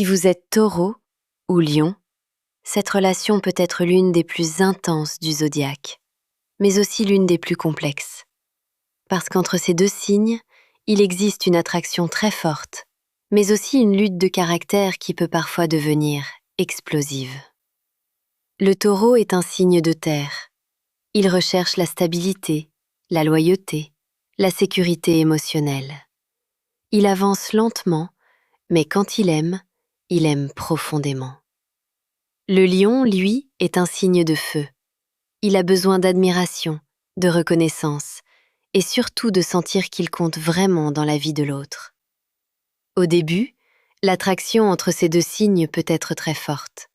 Si vous êtes taureau ou lion, cette relation peut être l'une des plus intenses du zodiaque, mais aussi l'une des plus complexes. Parce qu'entre ces deux signes, il existe une attraction très forte, mais aussi une lutte de caractère qui peut parfois devenir explosive. Le taureau est un signe de terre. Il recherche la stabilité, la loyauté, la sécurité émotionnelle. Il avance lentement, mais quand il aime profondément. Le lion, lui, est un signe de feu. Il a besoin d'admiration, de reconnaissance, et surtout de sentir qu'il compte vraiment dans la vie de l'autre. Au début, l'attraction entre ces deux signes peut être très forte.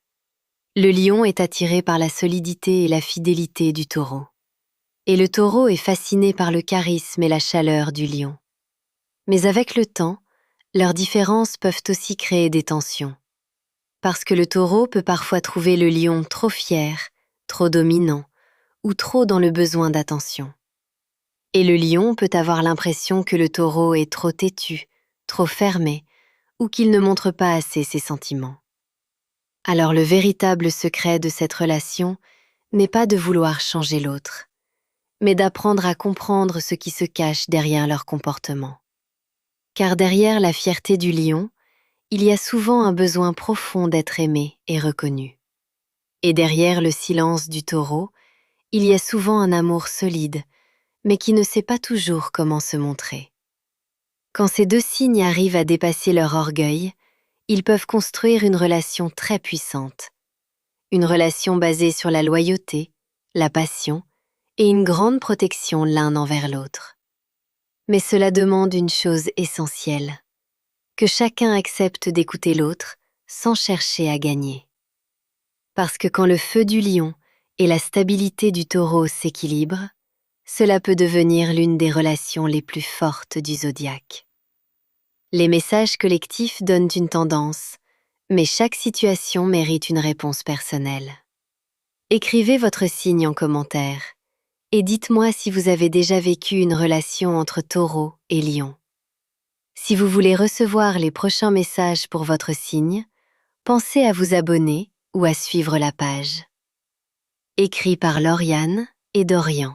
Le lion est attiré par la solidité et la fidélité du taureau. Et le taureau est fasciné par le charisme et la chaleur du lion. Mais avec le temps, leurs différences peuvent aussi créer des tensions. Parce que le taureau peut parfois trouver le lion trop fier, trop dominant, ou trop dans le besoin d'attention. Et le lion peut avoir l'impression que le taureau est trop têtu, trop fermé, ou qu'il ne montre pas assez ses sentiments. Alors le véritable secret de cette relation n'est pas de vouloir changer l'autre, mais d'apprendre à comprendre ce qui se cache derrière leur comportement. Car derrière la fierté du lion, il y a souvent un besoin profond d'être aimé et reconnu. Et derrière le silence du taureau, il y a souvent un amour solide, mais qui ne sait pas toujours comment se montrer. Quand ces deux signes arrivent à dépasser leur orgueil, ils peuvent construire une relation très puissante. Une relation basée sur la loyauté, la passion et une grande protection l'un envers l'autre. Mais cela demande une chose essentielle, que chacun accepte d'écouter l'autre sans chercher à gagner. Parce que quand le feu du lion et la stabilité du taureau s'équilibrent, cela peut devenir l'une des relations les plus fortes du zodiaque. Les messages collectifs donnent une tendance, mais chaque situation mérite une réponse personnelle. Écrivez votre signe en commentaire et dites-moi si vous avez déjà vécu une relation entre taureau et lion. Si vous voulez recevoir les prochains messages pour votre signe, pensez à vous abonner ou à suivre la page. Écrit par Lauriane et Dorian.